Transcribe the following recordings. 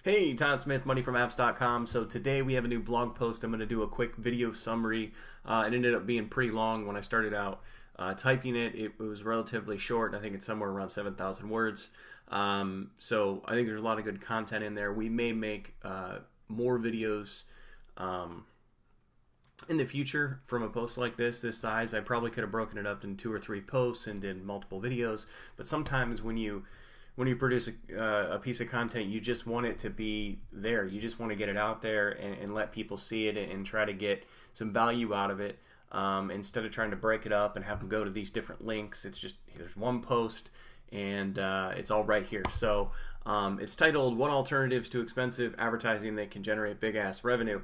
Hey, Todd Smith, MoneyFromApps.com. So today we have a new blog post. I'm going to do a quick video summary. It ended up being pretty long when I started out typing it. It was relatively short, and I think it's somewhere around 7,000 words. So I think there's a lot of good content in there. We may make more videos in the future from a post like this size. I probably could have broken it up in 2 or 3 posts and did multiple videos. But sometimes when you produce a piece of content, you just want it to be there. You just want to get it out there and let people see it and try to get some value out of it, instead of trying to break it up and have them go to these different links. It's just, there's one post and it's all right here. So it's titled "What Alternatives to Expensive Advertising That Can Generate Big Ass Revenue."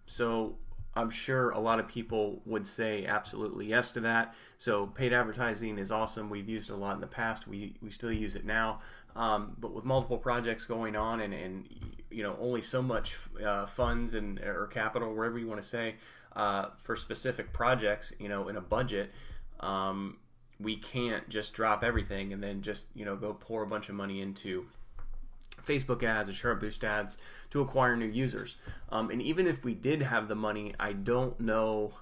So I'm sure a lot of people would say absolutely yes to that. So paid advertising is awesome. We've used it a lot in the past. We still use it now. But with multiple projects going on and you know, only so much funds or capital, wherever you want to say, for specific projects, you know, in a budget, we can't just drop everything and then just, you know, go pour a bunch of money into Facebook ads and Sharp Boost ads to acquire new users. And even if we did have the money, I don't know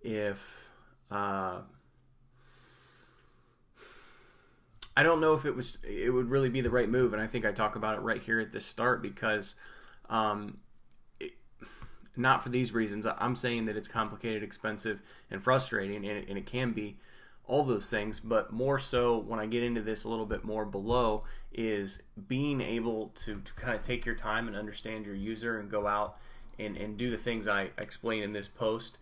if it would really be the right move. And I think I talk about it right here at the start because not for these reasons. I'm saying that it's complicated, expensive, and frustrating, and it can be all those things, but more so when I get into this a little bit more below is being able to kind of take your time and understand your user and go out and do the things I explain in this post.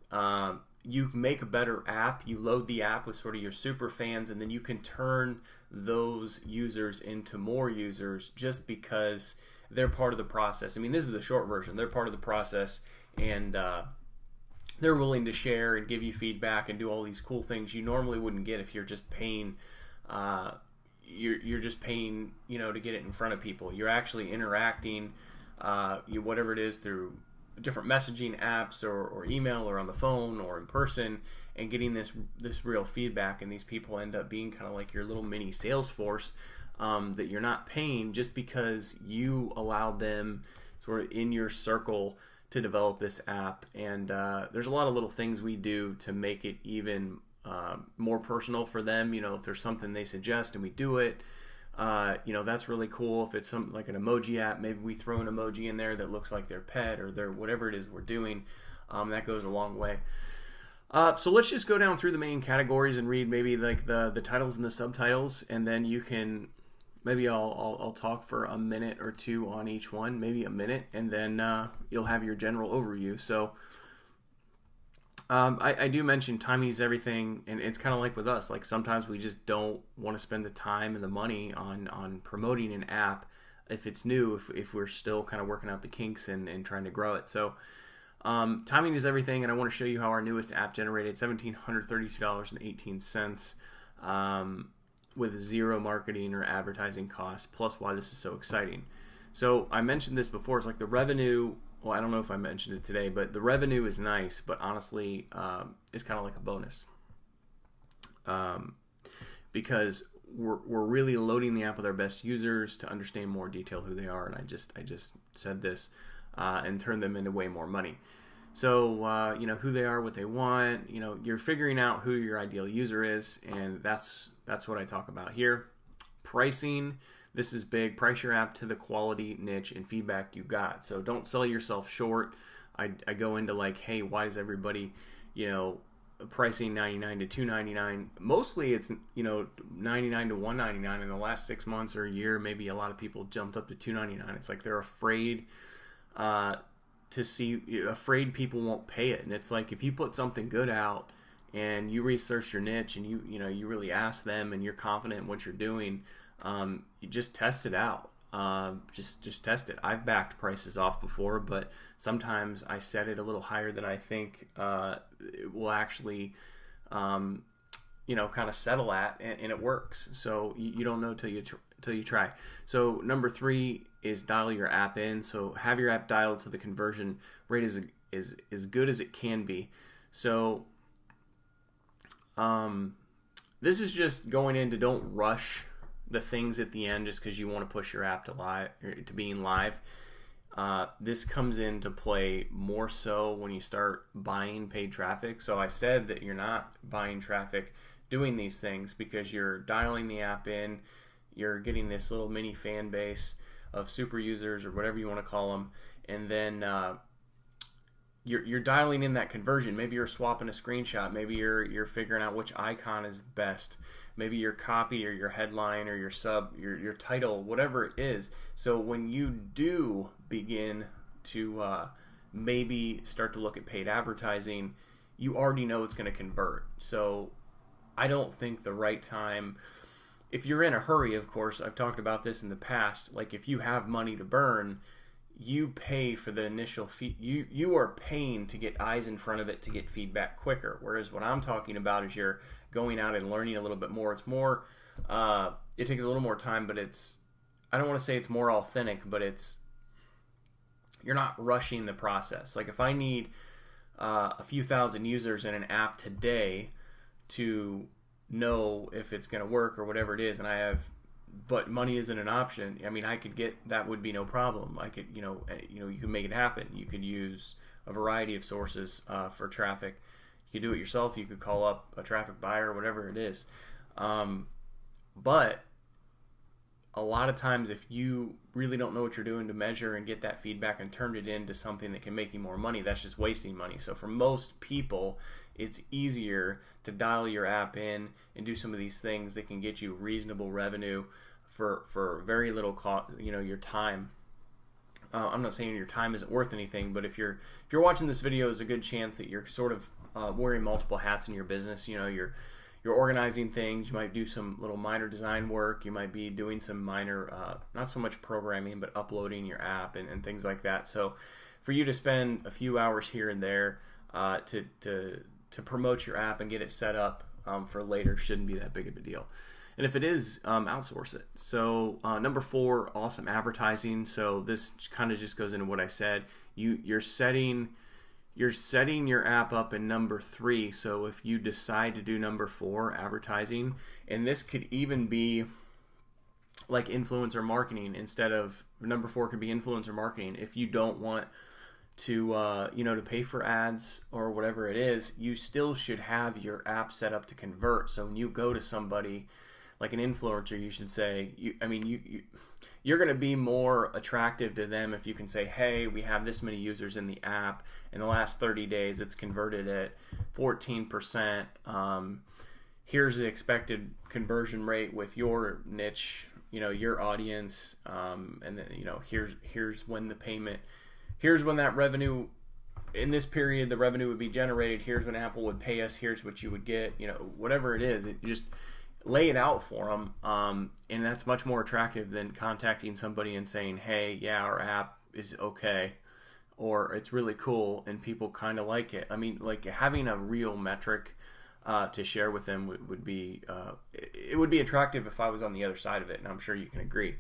You make a better app, you load the app with sort of your super fans, and then you can turn those users into more users just because they're part of the process. I mean, this is a short version. They're part of the process, and they're willing to share and give you feedback and do all these cool things you normally wouldn't get if you're just paying. You're just paying, you know, to get it in front of people. You're actually interacting, whatever it is, through different messaging apps or email or on the phone or in person, and getting this real feedback. And these people end up being kind of like your little mini sales force that you're not paying just because you allowed them sort of in your circle to develop this app. And there's a lot of little things we do to make it even more personal for them. You know, if there's something they suggest and we do it, you know, that's really cool. If it's something like an emoji app, maybe we throw an emoji in there that looks like their pet or their whatever it is we're doing. That goes a long way. So let's just go down through the main categories and read maybe like the titles and the subtitles, and then you can maybe I'll talk for a minute or two on each one, maybe a minute, and then you'll have your general overview. So I do mention timing is everything, and it's kind of like with us. Like sometimes we just don't want to spend the time and the money on promoting an app if it's new, if we're still kind of working out the kinks and trying to grow it. So timing is everything, and I want to show you how our newest app generated $1,732.18 with zero marketing or advertising costs, plus why this is so exciting. So I mentioned this before. It's like the revenue. Well, I don't know if I mentioned it today, but the revenue is nice, but honestly, it's kind of like a bonus, because we're really loading the app with our best users to understand more detail who they are, and I just said this, and turn them into way more money. So you know who they are, what they want. You know, you're figuring out who your ideal user is, and that's what I talk about here. Pricing. This is big. Price your app to the quality, niche, and feedback you got. So don't sell yourself short. I go into like, hey, why is everybody, you know, pricing $99 to $299? Mostly it's, you know, $99 to $199. In the last 6 months or a year, maybe a lot of people jumped up to $299. It's like they're afraid afraid people won't pay it. And it's like if you put something good out and you research your niche and you really ask them and you're confident in what you're doing, you just test it out. Just test it. I've backed prices off before, but sometimes I set it a little higher than I think it will actually you know, kind of settle at, and it works. So you don't know till you try. So number 3 is dial your app in. So have your app dialed so the conversion rate is as good as it can be. So this is just going into, don't rush the things at the end just because you want to push your app to being live. This comes into play more so when you start buying paid traffic. So I said that you're not buying traffic doing these things because you're dialing the app in, you're getting this little mini fan base of super users or whatever you want to call them, and then you're dialing in that conversion. Maybe you're swapping a screenshot, maybe you're figuring out which icon is best, maybe your copy or your headline or your sub, your title, whatever it is. So when you do begin to maybe start to look at paid advertising, you already know it's going to convert. So I don't think the right time, if you're in a hurry, of course, I've talked about this in the past, like if you have money to burn, you pay for the initial fee. You are paying to get eyes in front of it to get feedback quicker. Whereas what I'm talking about is you're going out and learning a little bit more. It's more, it takes a little more time, but it's, I don't want to say it's more authentic, but it's, you're not rushing the process. Like if I need a few thousand users in an app today to know if it's going to work or whatever it is, and I have, but money isn't an option. I mean, I could get, that would be no problem. I could, you can make it happen. You could use a variety of sources for traffic. You could do it yourself. You could call up a traffic buyer, whatever it is. But a lot of times, if you really don't know what you're doing to measure and get that feedback and turn it into something that can make you more money, that's just wasting money. So for most people, it's easier to dial your app in and do some of these things that can get you reasonable revenue for very little cost, your time. I'm not saying your time isn't worth anything, but if you're watching this video, there's a good chance that you're sort of wearing multiple hats in your business. You're organizing things. You might do some little minor design work. You might be doing some minor, not so much programming, but uploading your app and things like that. So for you to spend a few hours here and there to promote your app and get it set up for later shouldn't be that big of a deal. And if it is, outsource it. So number 4, awesome advertising. So this kind of just goes into what I said. You're setting your app up in number 3. So if you decide to do number 4, advertising, and this could even be like influencer marketing instead of number 4 could be influencer marketing. If you don't want to to pay for ads or whatever it is, you still should have your app set up to convert. So when you go to somebody like an influencer, you should say, you're going to be more attractive to them if you can say, hey, we have this many users in the app. In the last 30 days, it's converted at 14%. Here's the expected conversion rate with your niche, your audience, and then here's when the payment, here's when that revenue, in this period, the revenue would be generated. Here's when Apple would pay us. Here's what you would get. Whatever it is, it just lay it out for them, and that's much more attractive than contacting somebody and saying, hey, yeah, our app is okay, or it's really cool and people kind of like it. I mean, like having a real metric to share with them would be it would be attractive if I was on the other side of it, and I'm sure you can agree.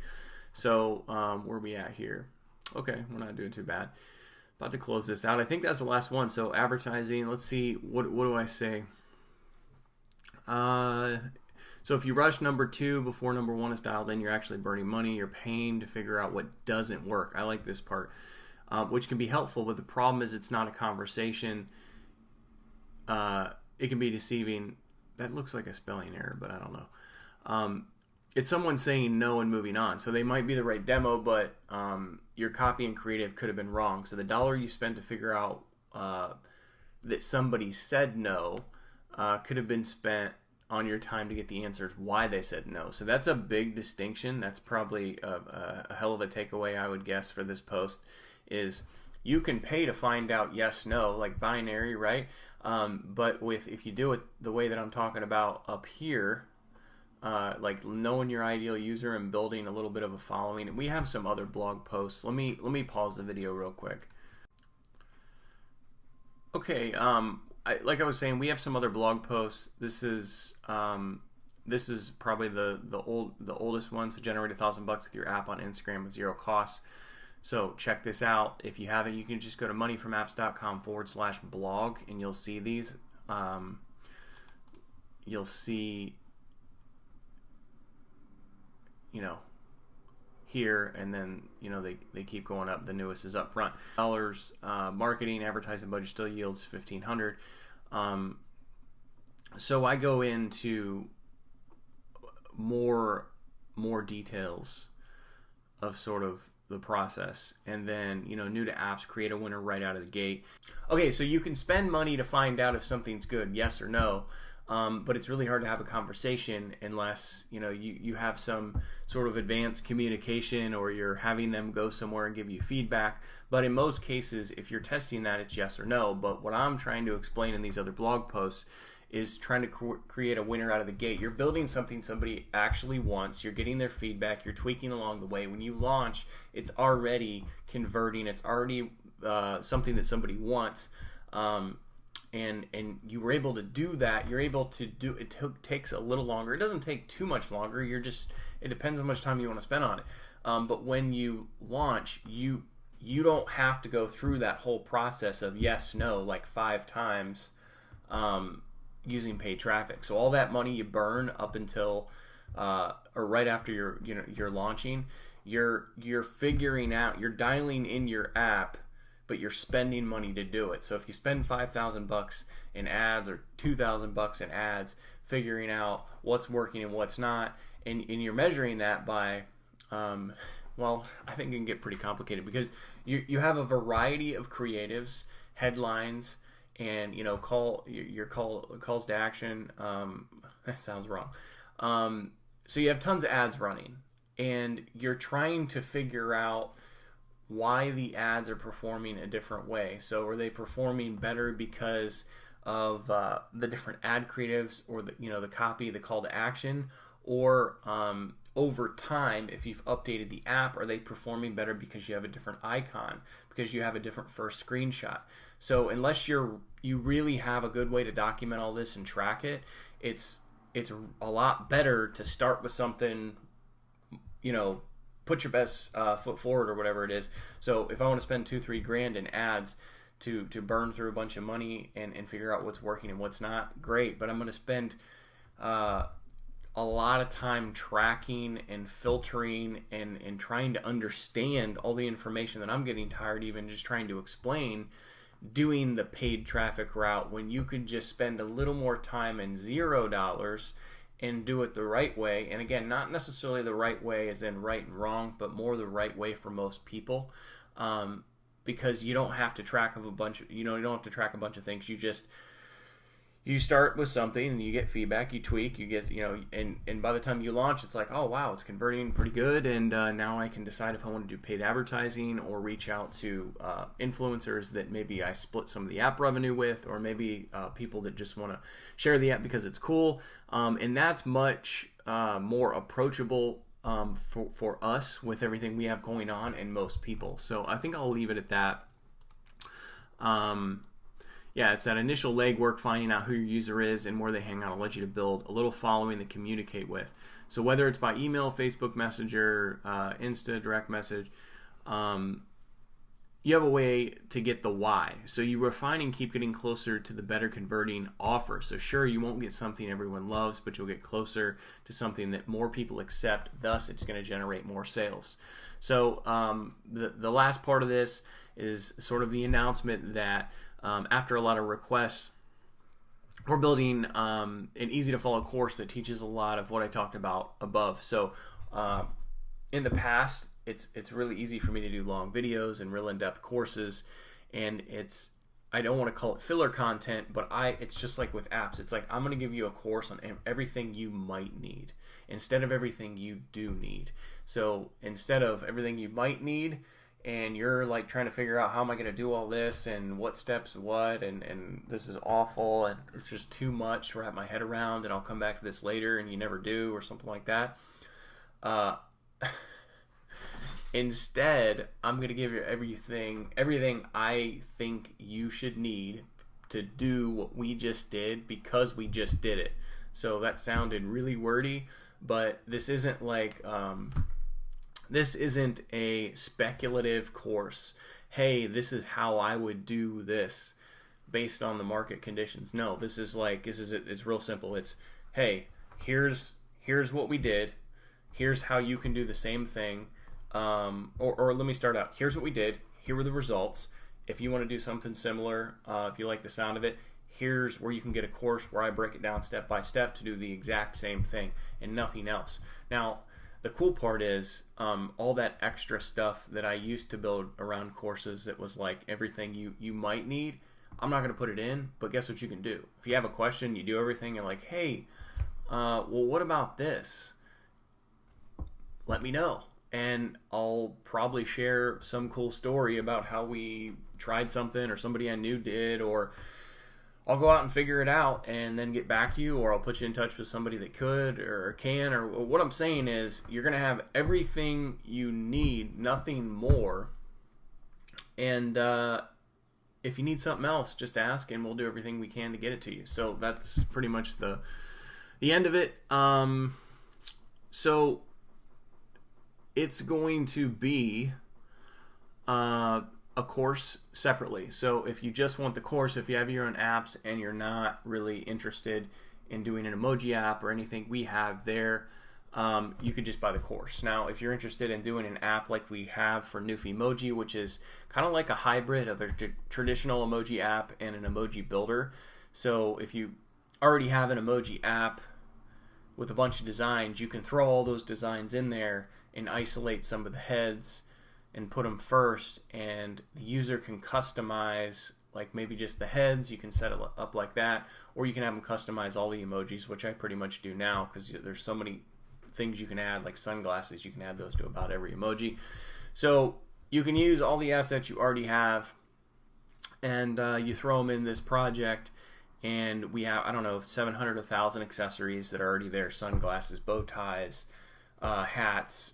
So where are we at here? Okay, we're not doing too bad. About to close this out. I think that's the last one. So advertising, let's see, what do I say? So if you rush number 2 before number 1 is dialed in, you're actually burning money. You're paying to figure out what doesn't work. I like this part, which can be helpful, but the problem is it's not a conversation. It can be deceiving. That looks like a spelling error, but I don't know. It's someone saying no and moving on. So they might be the right demo, but your copy and creative could have been wrong. So the dollar you spent to figure out that somebody said no could have been spent on your time to get the answers why they said no. So that's a big distinction. That's probably a hell of a takeaway, I would guess, for this post, is you can pay to find out yes, no, like binary, right? But if you do it the way that I'm talking about up here, like knowing your ideal user and building a little bit of a following, and we have some other blog posts. Let me pause the video real quick. Okay, like I was saying, we have some other blog posts. This is probably the oldest one. So generate $1,000 with your app on Instagram with 0 costs. So check this out. If you haven't, you can just go to moneyfromapps.com/blog, and you'll see these. You'll see here, and then they keep going up. The newest is up front. Dollars marketing advertising budget still yields $1,500. So I go into more details of sort of the process, and then new to apps, create a winner right out of the gate. Okay, so you can spend money to find out if something's good, yes or no. But it's really hard to have a conversation unless you have some sort of advanced communication, or you're having them go somewhere and give you feedback. But in most cases, if you're testing that, it's yes or no. But what I'm trying to explain in these other blog posts is trying to create a winner out of the gate. You're building something somebody actually wants. You're getting their feedback. You're tweaking along the way. When you launch, it's already converting. It's already something that somebody wants. And you were able to do that. You're able to do it. Takes a little longer. It doesn't take too much longer. It depends how much time you want to spend on it. But when you launch, you don't have to go through that whole process of yes, no, like 5 times using paid traffic. So all that money you burn up until or right after you're launching, you're figuring out, you're dialing in your app, but you're spending money to do it. So if you spend $5,000 in ads or $2,000 in ads, figuring out what's working and what's not, and you're measuring that by, well, I think it can get pretty complicated because you have a variety of creatives, headlines, and calls to action. That sounds wrong. So you have tons of ads running, and you're trying to figure out why the ads are performing a different way. So are they performing better because of the different ad creatives, or the copy, the call to action, or over time, if you've updated the app, are they performing better because you have a different icon, because you have a different first screenshot? So unless you really have a good way to document all this and track it, it's a lot better to start with something, put your best foot forward, or whatever it is. So if I want to spend $2-3 grand in ads to burn through a bunch of money and figure out what's working and what's not, great. But I'm going to spend a lot of time tracking and filtering and trying to understand all the information that I'm getting tired even just trying to explain, doing the paid traffic route, when you could just spend a little more time and $0 and do it the right way. And again, not necessarily the right way as in right and wrong, but more the right way for most people, because you don't have to track a bunch of things. You start with something and you get feedback, you tweak, you get, and by the time you launch, it's like, oh wow, it's converting pretty good, and now I can decide if I want to do paid advertising or reach out to influencers that maybe I split some of the app revenue with, or maybe people that just want to share the app because it's cool, and that's much more approachable for us with everything we have going on and most people. So I think I'll leave it at that. Yeah, it's that initial legwork, finding out who your user is and where they hang out, allows you to build a little following to communicate with. So whether it's by email, Facebook Messenger, Insta, direct message, you have a way to get the why. So you refine and keep getting closer to the better converting offer. So sure, you won't get something everyone loves, but you'll get closer to something that more people accept. Thus, it's going to generate more sales. So the last part of this is sort of the announcement that after a lot of requests, we're building an easy to follow course that teaches a lot of what I talked about above. So in the past, it's really easy for me to do long videos and real in-depth courses, and I don't want to call it filler content, but it's just like with apps. It's like I'm going to give you a course on everything you might need instead of everything you do need. So instead of everything you might need, and you're like trying to figure out how am I going to do all this and what steps what, and this is awful and it's just too much to wrap my head around, and I'll come back to this later, and you never do, or something like that. Instead, I'm going to give you everything I think you should need to do what we just did, because we just did it. So that sounded really wordy, but this isn't like this isn't a speculative course. Hey, this is how I would do this based on the market conditions. No, it's real simple. It's, hey, here's what we did. here's how you can do the same thing. Or let me start out. Here's what we did. Here were the results. If you want to do something similar, if you like the sound of it, here's where you can get a course where I break it down step by step to do the exact same thing and nothing else. Now, the cool part is all that extra stuff that I used to build around courses that was like everything you might need, I'm not going to put it in, but guess what you can do? If you have a question, you do everything, you're like, hey, well, what about this? Let me know. And I'll probably share some cool story about how we tried something or somebody I knew did, or I'll go out and figure it out and then get back to you, or I'll put you in touch with somebody that could or can. Or what I'm saying is you're going to have everything you need, nothing more. And if you need something else, just ask and we'll do everything we can to get it to you. So that's pretty much the end of it. So it's going to be a course separately. So if you just want the course, if you have your own apps and you're not really interested in doing an emoji app or anything we have there, you could just buy the course. Now, if you're interested in doing an app like we have for Newfie Emoji, which is kind of like a hybrid of a traditional emoji app and an emoji builder. So if you already have an emoji app with a bunch of designs, you can throw all those designs in there and isolate some of the heads and put them first, and the user can customize like maybe just the heads. You can set it up like that, or you can have them customize all the emojis, which I pretty much do now because there's so many things you can add, like sunglasses. You can add those to about every emoji. So you can use all the assets you already have, and you throw them in this project, and we have, I don't know, 700 to 1,000 accessories that are already there: sunglasses, bow ties, hats,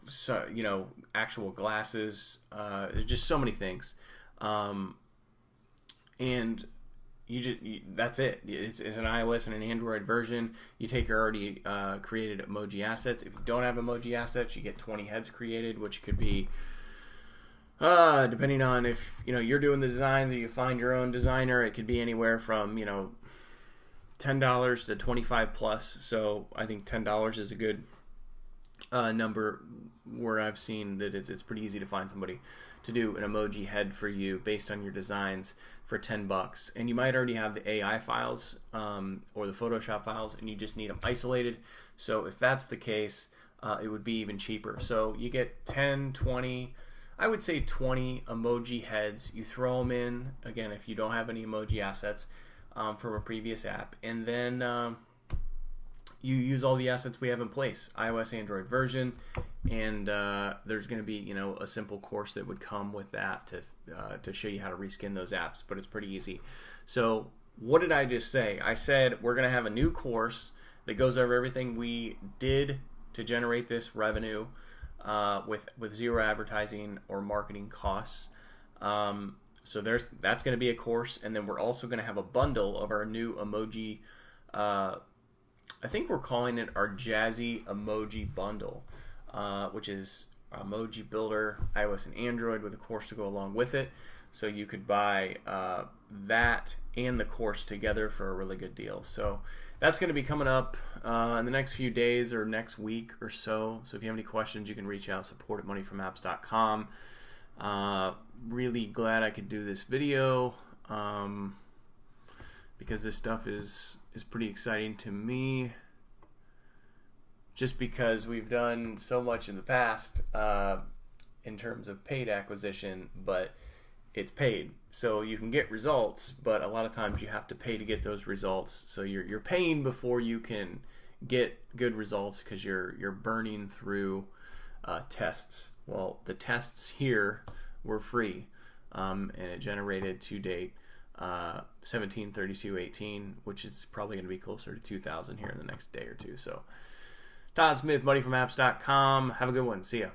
so, you know, actual glasses, just so many things, and that's it. It's an iOS and an Android version. You take your already created emoji assets. If you don't have emoji assets, you get 20 heads created, which could be depending on if you're doing the designs or you find your own designer, it could be anywhere from $10 to $25 plus. So I think $10 is a good number where I've seen that it's pretty easy to find somebody to do an emoji head for you based on your designs for $10. And you might already have the AI files or the Photoshop files, and you just need them isolated. So if that's the case, it would be even cheaper. So you get 10, 20, I would say 20 emoji heads. You throw them in, again, if you don't have any emoji assets from a previous app, and then you use all the assets we have in place, iOS, Android version, and there's going to be a simple course that would come with that to show you how to reskin those apps, but it's pretty easy. So what did I just say? I said we're going to have a new course that goes over everything we did to generate this revenue with zero advertising or marketing costs. So that's going to be a course, and then we're also going to have a bundle of our new emoji. I think we're calling it our Jazzy Emoji Bundle, which is Emoji Builder, iOS and Android, with a course to go along with it. So you could buy that and the course together for a really good deal. So that's going to be coming up in the next few days or next week or so. So if you have any questions, you can reach out, support@moneyfromapps.com. Really glad I could do this video. Because this stuff is pretty exciting to me, just because we've done so much in the past in terms of paid acquisition, but it's paid, so you can get results, but a lot of times you have to pay to get those results. So you're paying before you can get good results because you're burning through tests. Well, the tests here were free, and it generated to date 1732.18, which is probably going to be closer to 2,000 here in the next day or two. So Todd Smith, MoneyFromApps.com. Have a good one. See ya.